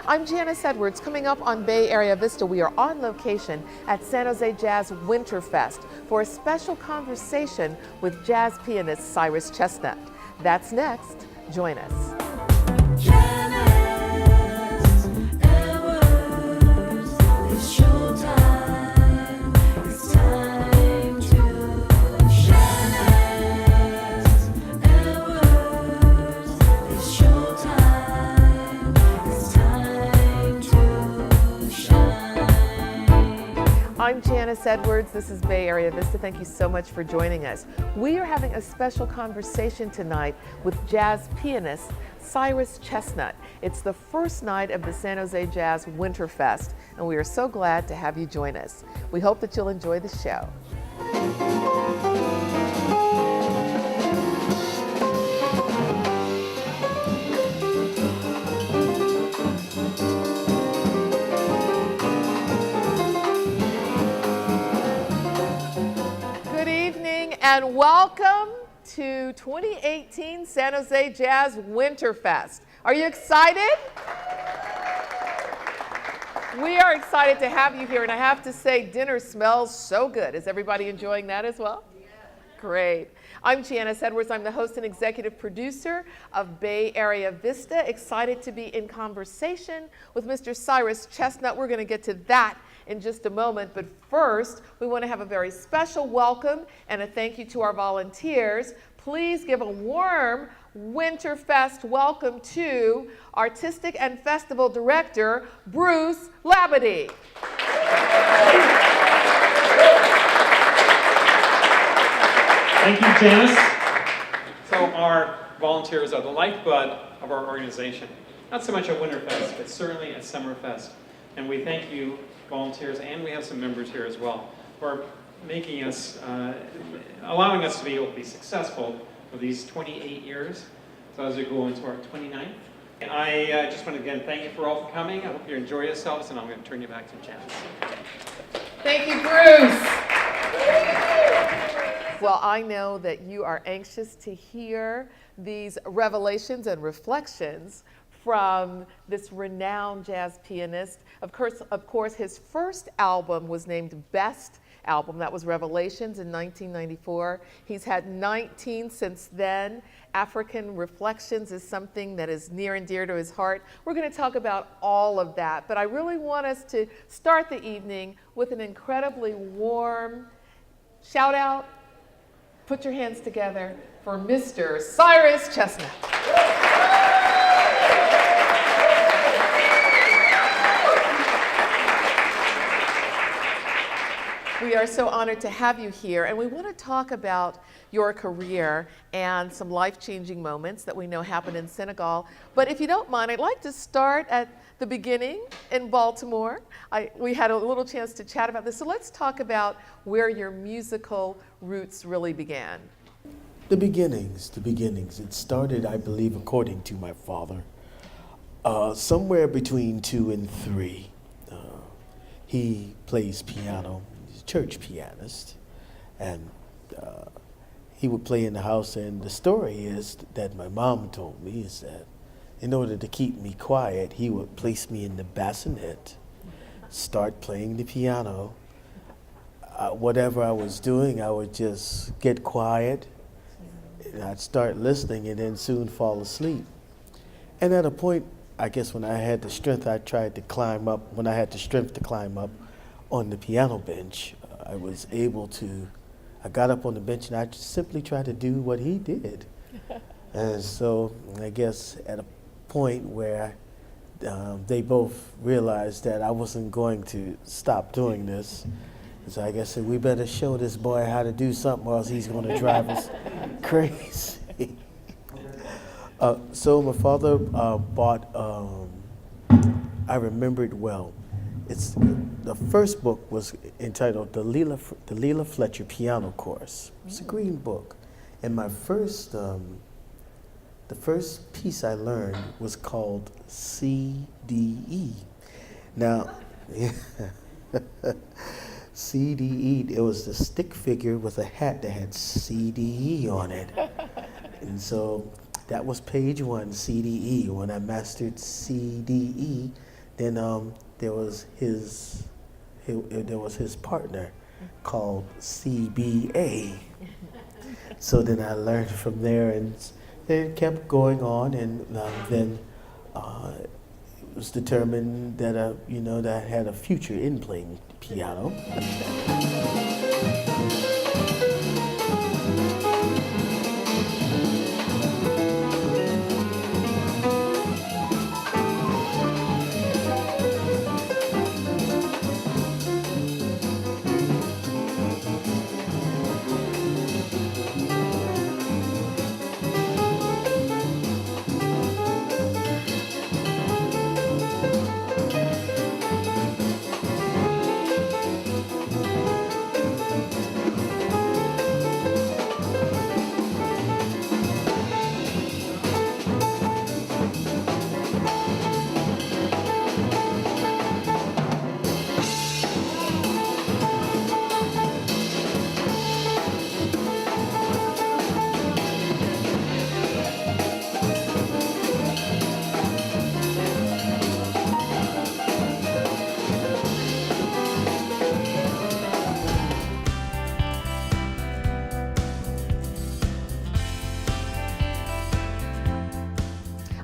I'm Janice Edwards. Coming up on Bay Area Vista, we are on location at San Jose Jazz Winterfest for a special conversation with jazz pianist Cyrus Chestnut. That's next. Join us. Janice Edwards, it's showtime. It's time to Janice Edwards, it's showtime. It's time to shine. I'm Janice Edwards. This is Bay Area Vista. Thank you so much for joining us. We are having a special conversation tonight with jazz pianist Cyrus Chestnut. It's the first night of the San Jose Jazz Winterfest, and we are so glad to have you join us. We hope that you'll enjoy the show. Good evening and welcome to 2018 San Jose Jazz Winterfest. Are you excited? We are excited to have you here, and I have to say dinner smells so good. Is everybody enjoying that as well? Yeah. Great. I'm Janice Edwards. I'm the host and executive producer of Bay Area Vista. Excited to be in conversation with Mr. Cyrus Chestnut. We're going to get to that in just a moment, but first we want to have a very special welcome and a thank you to our volunteers. Please give a warm Winterfest welcome to Artistic and Festival Director Bruce Labadie. Thank you, Janice. So our volunteers are the lifeblood of our organization. Not so much at Winterfest, but certainly at Summerfest. And we thank you, volunteers, and we have some members here as well, for making us, allowing us to be able to be successful for these 28 years. So as we go into our 29th. I just want to again thank you for all for coming. I hope you enjoy yourselves, and I'm going to turn you back to Janice. Thank you, Bruce. Well, I know that you are anxious to hear these revelations and reflections from this renowned jazz pianist. Of course, his first album was named Best Album. That was Revelations in 1994. He's had 19 since then. African Reflections is something that is near and dear to his heart. We're going to talk about all of that, but I really want us to start the evening with an incredibly warm shout out. Put your hands together for Mr. Cyrus Chestnut. We are so honored to have you here, and we want to talk about your career and some life-changing moments that we know happened in Senegal. But if you don't mind, I'd like to start at the beginning in Baltimore. We had a little chance to chat about this, so let's talk about where your musical roots really began. The beginnings. It started, I believe, according to my father, somewhere between 2 and 3. He plays piano. Church pianist, and he would play in the house, and the story is that my mom told me is that in order to keep me quiet, he would place me in the bassinet, start playing the piano. Whatever I was doing, I would just get quiet, and I'd start listening and then soon fall asleep. And at a point, I guess when I had the strength, I tried to climb up. When I had the strength to climb up on the piano bench, I was able to, I got up on the bench and I just simply tried to do what he did. And so I guess at a point where they both realized that I wasn't going to stop doing this, so I guess we better show this boy how to do something or else he's going to drive us crazy. So my father bought, I remember it well, the first book was entitled the Leela Fletcher Piano Course. It's a green book, and my first, the first piece I learned was called CDE. Now, CDE, it was the stick figure with a hat that had CDE on it, and so that was page 1, CDE. When I mastered CDE, Then there was his partner called CBA. So then I learned from there, and it kept going on, and then it was determined that that I had a future in playing piano.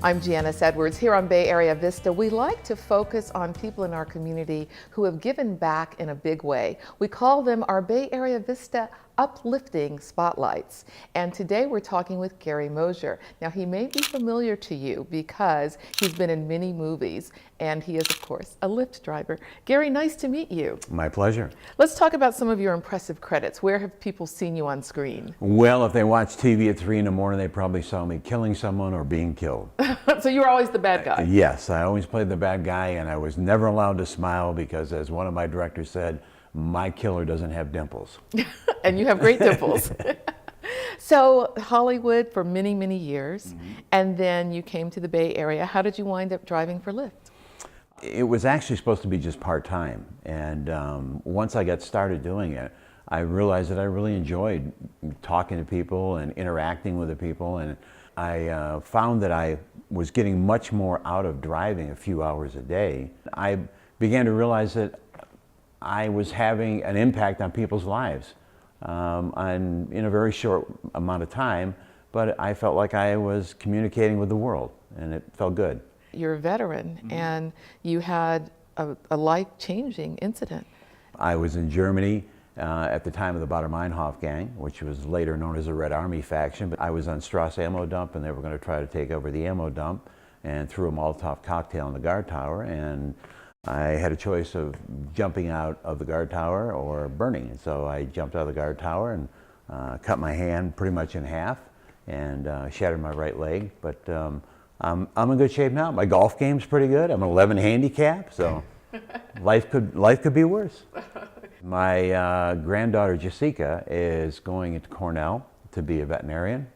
I'm Janice Edwards. Here on Bay Area Vista, we like to focus on people in our community who have given back in a big way. We call them our Bay Area Vista Uplifting Spotlights. And today we're talking with Gary Mosier. Now, he may be familiar to you because he's been in many movies, and he is, of course, a Lyft driver. Gary, nice to meet you. My pleasure. Let's talk about some of your impressive credits. Where have people seen you on screen? Well, if they watch TV at 3 in the morning, they probably saw me killing someone or being killed. So you were always the bad guy? Yes, I always played the bad guy, and I was never allowed to smile because, as one of my directors said, my killer doesn't have dimples. And you have great dimples. So Hollywood for many, many years, and then you came to the Bay Area. How did you wind up driving for Lyft? It was actually supposed to be just part-time, and once I got started doing it, I realized that I really enjoyed talking to people and interacting with the people, and I found that I was getting much more out of driving a few hours a day. I began to realize that I was having an impact on people's lives in a very short amount of time, but I felt like I was communicating with the world, and it felt good. You're a veteran, and you had a life-changing incident. I was in Germany at the time of the Baader-Meinhof gang, which was later known as the Red Army faction. But I was on Strasse ammo dump, and they were going to try to take over the ammo dump, and threw a Molotov cocktail in the guard tower, and I had a choice of jumping out of the guard tower or burning. And so I jumped out of the guard tower and cut my hand pretty much in half and shattered my right leg. But I'm in good shape now. My golf game's pretty good. I'm an 11 handicap, so life could be worse. My granddaughter Jessica is going into Cornell to be a veterinarian.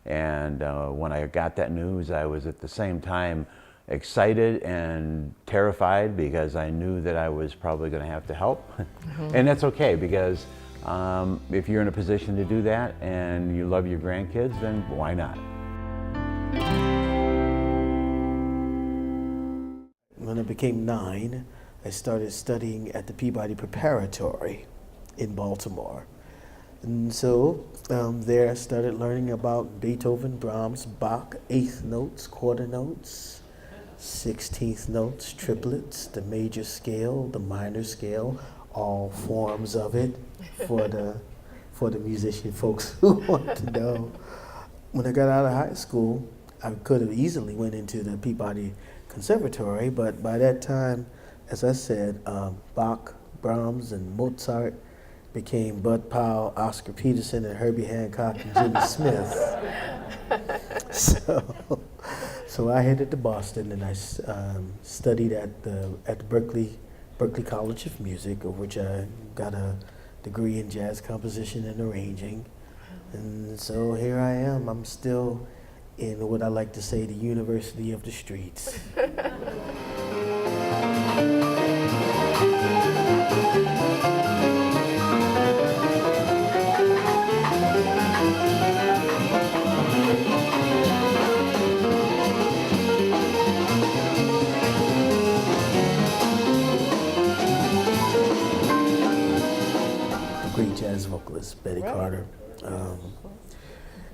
And when I got that news, I was at the same time excited and terrified because I knew that I was probably going to have to help. And that's okay, because if you're in a position to do that and you love your grandkids, then why not? When I became 9, I started studying at the Peabody Preparatory in Baltimore. And so there I started learning about Beethoven, Brahms, Bach, eighth notes, quarter notes, 16th notes, triplets, the major scale, the minor scale, all forms of it for the musician folks who want to know. When I got out of high school, I could have easily went into the Peabody Conservatory, but by that time, as I said, Bach, Brahms, and Mozart became Bud Powell, Oscar Peterson, and Herbie Hancock, and Jimmy Smith. So I headed to Boston, and I studied at the Berklee College of Music, of which I got a degree in jazz composition and arranging. And so here I am. I'm still in what I like to say, the University of the Streets. Carter.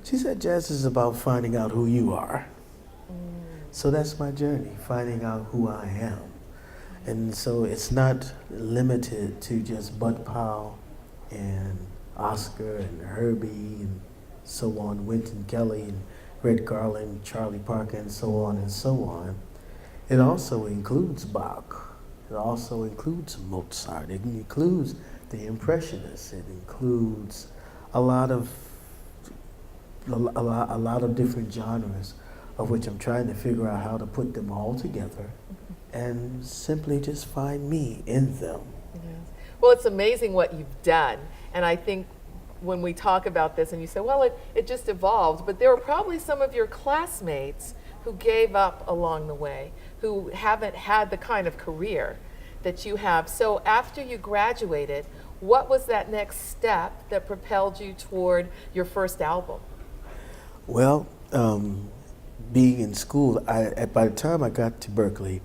She said jazz is about finding out who you are. So that's my journey, finding out who I am. And so it's not limited to just Bud Powell and Oscar and Herbie and so on, Wynton Kelly and Red Garland, Charlie Parker, and so on and so on. It also includes Bach. It also includes Mozart. It includes the Impressionists. It includes a lot of different genres, of which I'm trying to figure out how to put them all together and simply just find me in them. Yes. Well, it's amazing what you've done. And I think when we talk about this and you say, well, it just evolved, but there were probably some of your classmates who gave up along the way, who haven't had the kind of career that you have. So after you graduated, what was that next step that propelled you toward your first album? Well, being in school, by the time I got to Berkeley,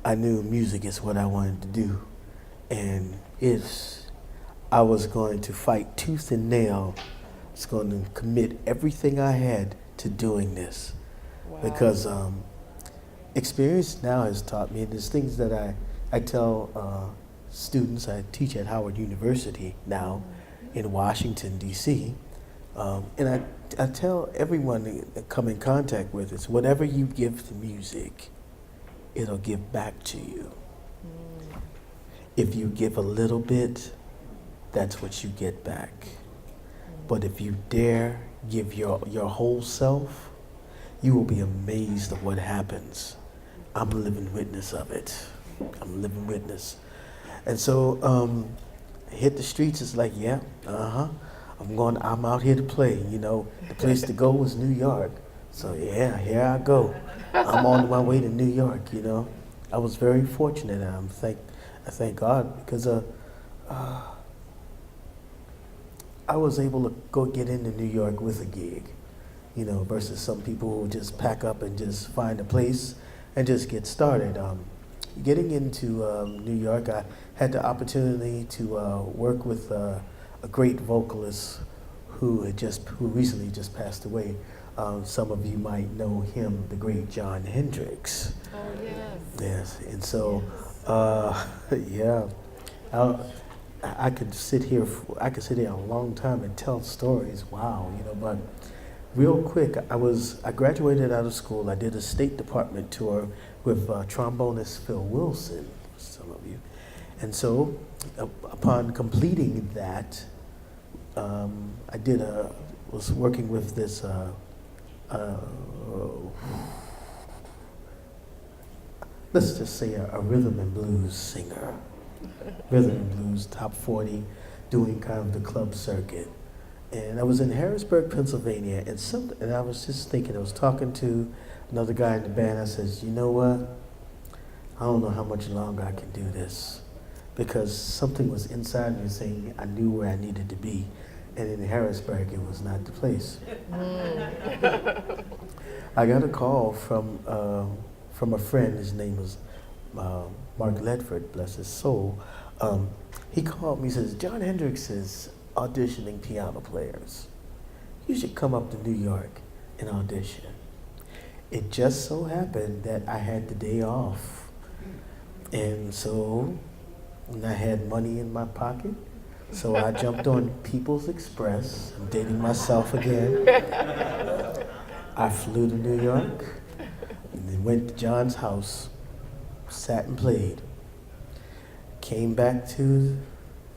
I knew music is what I wanted to do. And I was going to fight tooth and nail. I was going to commit everything I had to doing this. Wow. Because experience now has taught me, and there's things that I tell students. I teach at Howard University now in Washington, D.C., and I tell everyone that come in contact with us, whatever you give to music, it'll give back to you. If you give a little bit, that's what you get back. But if you dare give your whole self, you will be amazed at what happens. I'm a living witness of it. I'm a living witness. And so hit the streets, it's like, yeah, I'm out here to play. You know, the place to go was New York. So yeah, here I go. I'm on my way to New York, you know. I was very fortunate, and I thank God, because I was able to go get into New York with a gig, you know, versus some people who just pack up and just find a place and just get started. Getting into New York, I had the opportunity to work with a great vocalist who recently just passed away. Some of you might know him, the great Jon Hendricks. Oh, yes. Yes, and so, yeah, I could sit here a long time and tell stories. Wow, you know. But real quick, I graduated out of school. I did a State Department tour with trombonist Phil Wilson, for some of you, and so upon completing that, was working with this. Let's just say a rhythm and blues singer, rhythm and blues, top 40, doing kind of the club circuit. And I was in Harrisburg, Pennsylvania, and I was just thinking, I was talking to another guy in the band. I says, you know what? I don't know how much longer I can do this, because something was inside me saying I knew where I needed to be. And in Harrisburg, it was not the place. I got a call from a friend. His name was Mark Ledford, bless his soul. He called me, says, Jon Hendricks is auditioning piano players. You should come up to New York and audition. It just so happened that I had the day off. And so I had money in my pocket. So I jumped on People's Express. I'm dating myself again. I flew to New York and then went to John's house, sat and played. Came back to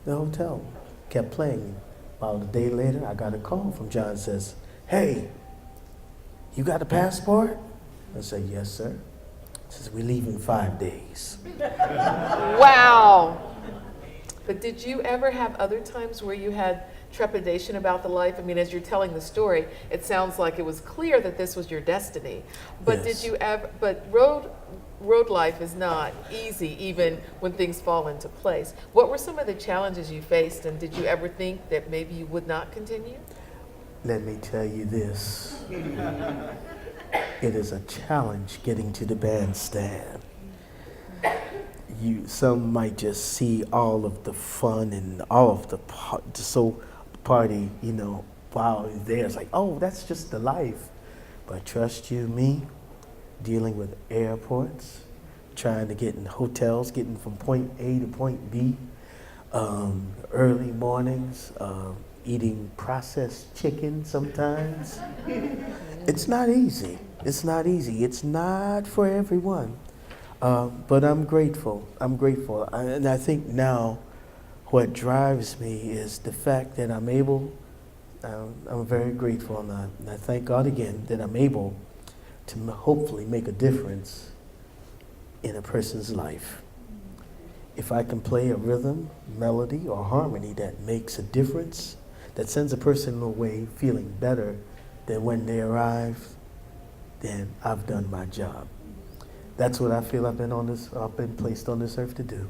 the hotel, kept playing. About a day later, I got a call from John. Says, hey, you got a passport? I said, yes, sir. He says, we leave in 5 days. Wow. But did you ever have other times where you had trepidation about the life? I mean, as you're telling the story, it sounds like it was clear that this was your destiny. But Yes. did you ever, but road life is not easy, even when things fall into place. What were some of the challenges you faced, and did you ever think that maybe you would not continue? Let me tell you this. It is a challenge getting to the bandstand. Some might just see all of the fun and all of the so party, while he's there. It's like, oh, that's just the life. But trust you me, dealing with airports, trying to get in hotels, getting from point A to point B, early mornings, eating processed chicken sometimes. It's not easy. It's not easy. It's not for everyone. But I'm grateful. And I think now what drives me is the fact that I'm able, I'm very grateful, and I thank God again that I'm able to hopefully make a difference in a person's life. If I can play a rhythm, melody, or harmony that makes a difference, that sends a person away feeling better than when they arrived, then I've done my job. That's what I feel I've been placed on this earth to do.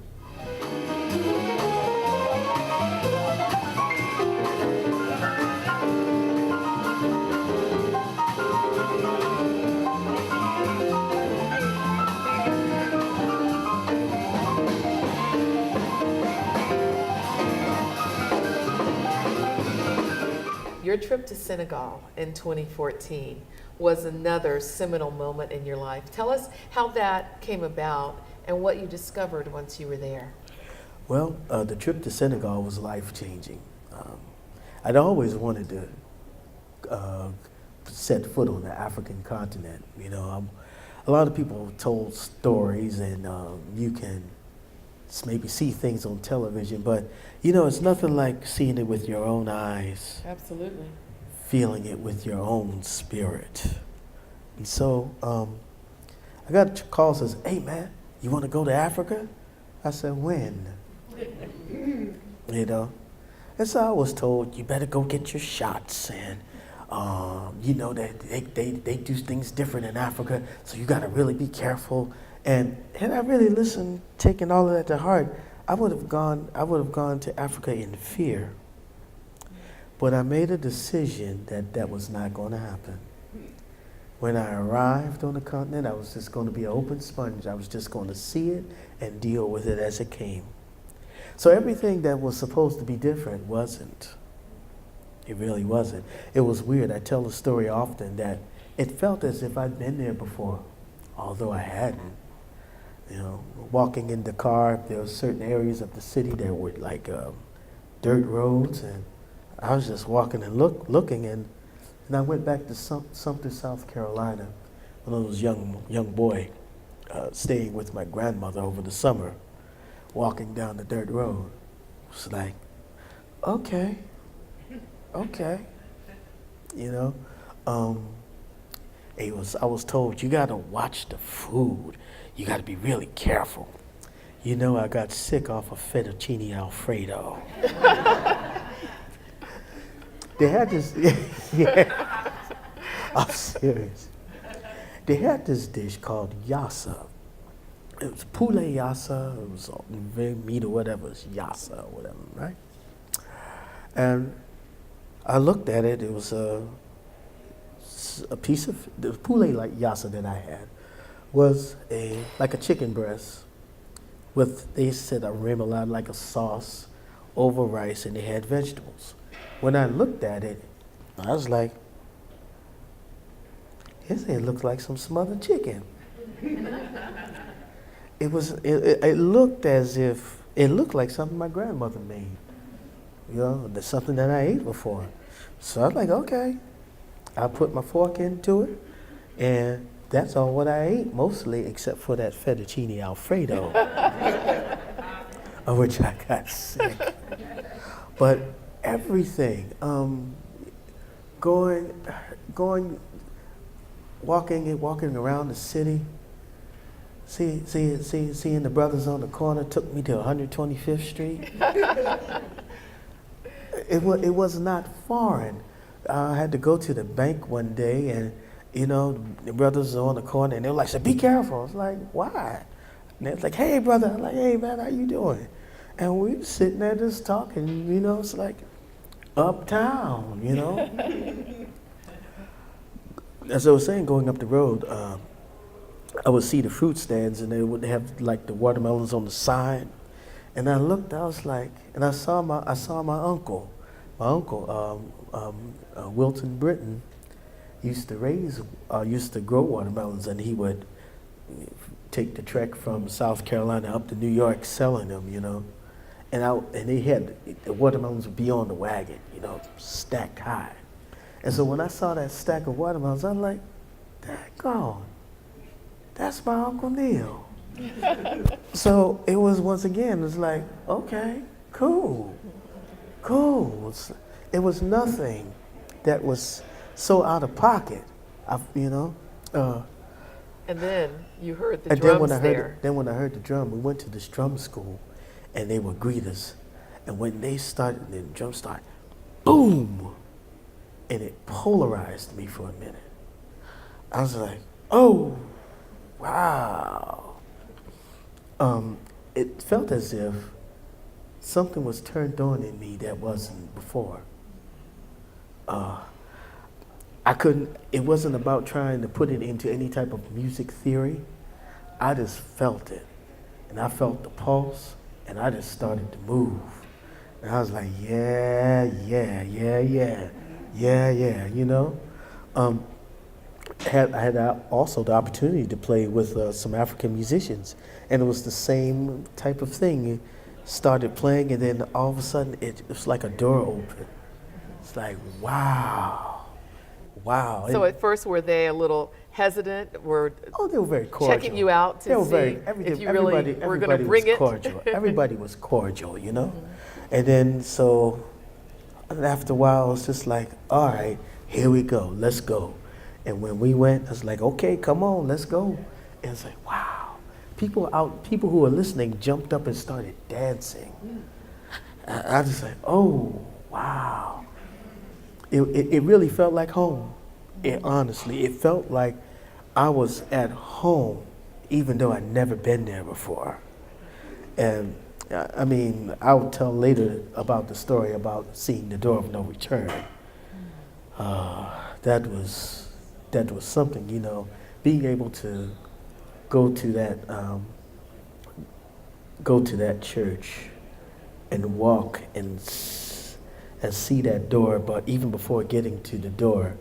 Your trip to Senegal in 2014 was another seminal moment in your life. Tell us how that came about and what you discovered once you were there. Well, the trip to Senegal was life-changing. I'd always wanted to set foot on the African continent. A lot of people told stories, and you can maybe see things on television, but it's nothing like seeing it with your own eyes. Absolutely. Feeling it with your own spirit. And so I got a call that says, hey man, you want to go to Africa? I said, when? And so I was told, you better go get your shots, and they do things different in Africa, so you got to really be careful. And had I really listened, taking all of that to heart, I would have gone to Africa in fear. But I made a decision that was not going to happen. When I arrived on the continent, I was just going to be an open sponge. I was just going to see it and deal with it as it came. So everything that was supposed to be different wasn't. It really wasn't. It was weird. I tell the story often that it felt as if I'd been there before, although I hadn't. Walking in the car, there were certain areas of the city that were like dirt roads, and I was just walking and looking, and I went back to Sumter, South Carolina, when I was young boy, staying with my grandmother over the summer, walking down the dirt road. It was like, okay. I was told, you gotta watch the food. You gotta be really careful. I got sick off of fettuccine Alfredo. They had this, yeah, I'm serious. They had this dish called yassa. It was poulet yassa, it was very meat or whatever, it's yassa or whatever, right? And I looked at it, it was a piece of, the poulet like yassa that I had was like a chicken breast with, they said, a remoulade, like a sauce over rice, and they had vegetables. When I looked at it, I was like, it looks like some smothered chicken. It looked as if, it looked like something my grandmother made. There's something that I ate before. So I was like, okay. I put my fork into it, and that's all what I ate, mostly, except for that fettuccine Alfredo, of which I got sick. But everything, walking around the city, seeing the brothers on the corner took me to 125th Street. It was not foreign. I had to go to the bank one day, and the brothers are on the corner, and they were like, "Be careful." I was like, "Why?" And they was like, "Hey, brother." I'm like, "Hey, man, how you doing?" And we were sitting there just talking. It's like uptown. As I was saying, going up the road, I would see the fruit stands, and they would have like the watermelons on the side. And I looked, I was like, and I saw my uncle my uncle, Wilton Britton, used to grow watermelons, and he would take the trek from South Carolina up to New York selling them, you know. And they had, the watermelons would be on the wagon, you know, stacked high. And so when I saw that stack of watermelons, I'm like, daggone, that's my Uncle Neil. So it was, once again, it was like, okay, cool. It was nothing that was so out of pocket, you know. And then you heard the And drums there. then when I heard the drum, we went to this drum school, and they would greet us. And when they started, the drum started, boom, and it polarized me for a minute. I was like, oh, wow. It felt as if something was turned on in me that wasn't before. It wasn't about trying to put it into any type of music theory. I just felt it. And I felt the pulse, and I just started to move. And I was like, yeah, you know? I had also the opportunity to play with some African musicians, and it was the same type of thing. You started playing, and then all of a sudden, it was like a door opened. It's like, wow. So at first, were they a little hesitant? They were very cordial. Checking you out to see if you really were going to bring it? Cordial. Everybody was cordial, you know? And then after a while, it's just like, all right, here we go, let's go. And when we went, I was like, okay, come on, let's go. And it's like, wow. People who were listening jumped up and started dancing. I was just like, oh, wow. It really felt like home. Honestly, it felt like I was at home, even though I'd never been there before. And I mean, I'll tell later about the story about seeing the door of no return. That was something, you know, being able to go to that church and walk and see that door. But even before getting to the door,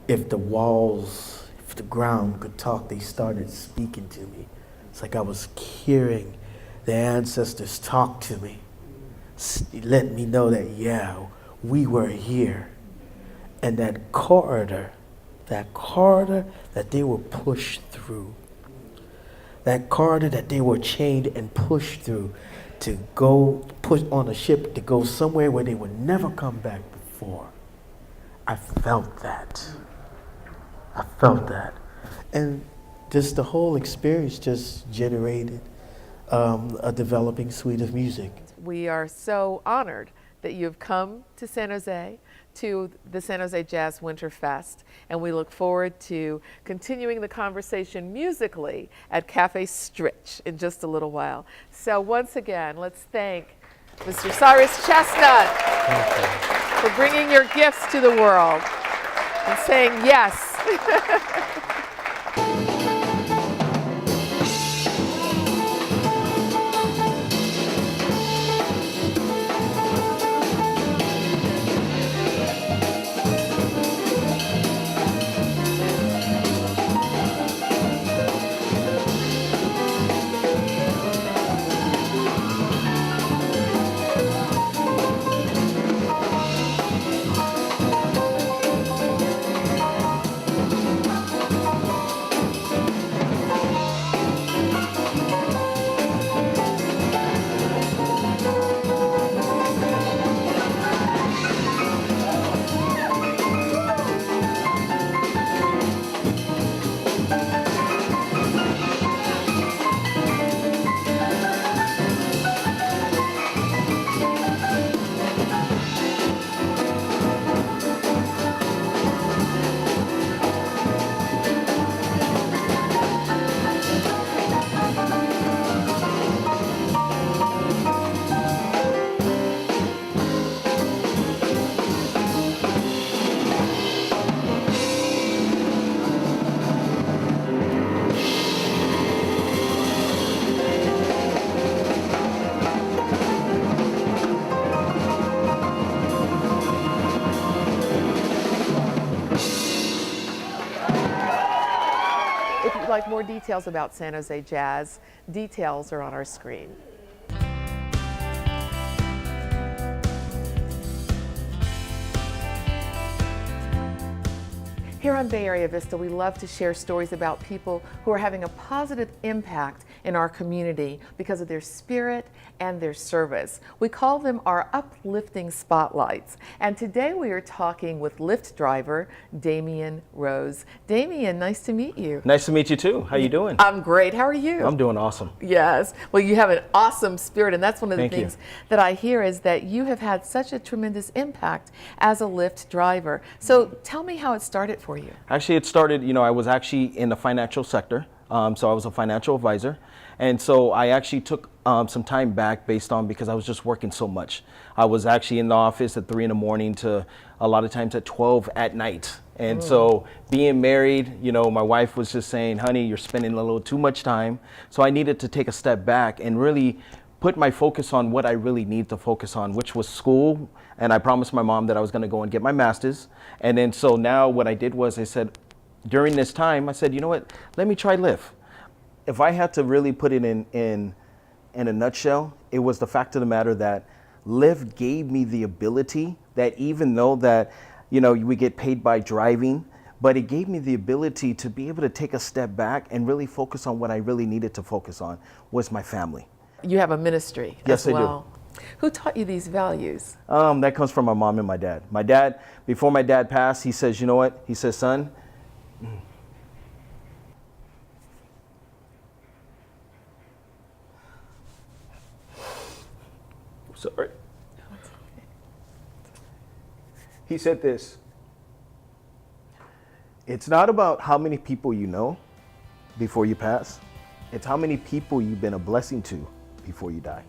if the ground could talk, they started speaking to me. It's like I was hearing the ancestors talk to me, let me know that, yeah, we were here. And that corridor that they were pushed through, that corridor that they were chained and pushed through to go put on a ship to go somewhere where they would never come back before. I felt that. And just the whole experience just generated a developing suite of music. We are so honored that you've come to San Jose, to the San Jose Jazz Winterfest, and we look forward to continuing the conversation musically at Cafe Stritch in just a little while. So once again, let's thank Mr. Cyrus Chestnut for bringing your gifts to the world and saying yes. If you'd like more details about San Jose Jazz, details are on our screen. Here on Bay Area Vista, we love to share stories about people who are having a positive impact in our community because of their spirit and their service. We call them our uplifting spotlights. And today we are talking with Lyft driver Damian Rose. Damian, nice to meet you. Nice to meet you too. How you doing? I'm great. How are you? I'm doing awesome. Yes. Well, you have an awesome spirit, and that's one of the Thank you. things that I hear is that you have had such a tremendous impact as a Lyft driver. So tell me how it started for you. Actually, it started, I was actually in the financial sector. So I was a financial advisor. And so I actually took some time back because I was just working so much. I was actually in the office at 3 in the morning to a lot of times at 12 at night. And so being married, my wife was just saying, honey, you're spending a little too much time. So I needed to take a step back and really put my focus on what I really need to focus on, which was school. And I promised my mom that I was going to go and get my master's. And then so now what I did was I said, during this time, I said, you know what, let me try Lyft. If I had to really put it in a nutshell, it was the fact of the matter that Lyft gave me the ability that even though that, we get paid by driving, but it gave me the ability to be able to take a step back and really focus on what I really needed to focus on was my family. You have a ministry Yes, as I do. well. Who taught you these values? That comes from my mom and my dad. My dad, before my dad passed, he says, you know what? He says, son, sorry. He said this, it's not about how many people you know before you pass, it's how many people you've been a blessing to before you die.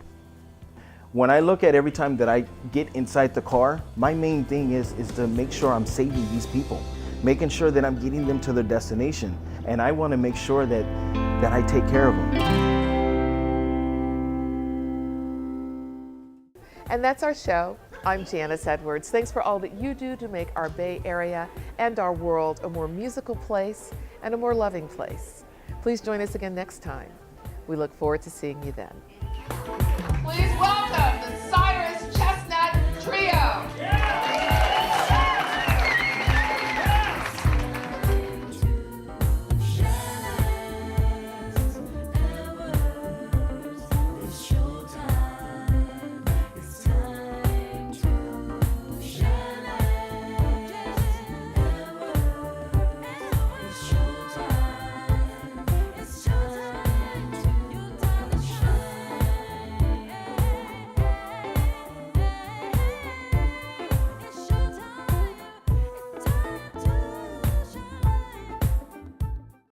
When I look at every time that I get inside the car, my main thing is to make sure I'm saving these people, making sure that I'm getting them to their destination. And I want to make sure that I take care of them. And that's our show. I'm Janice Edwards. Thanks for all that you do to make our Bay Area and our world a more musical place and a more loving place. Please join us again next time. We look forward to seeing you then. Please welcome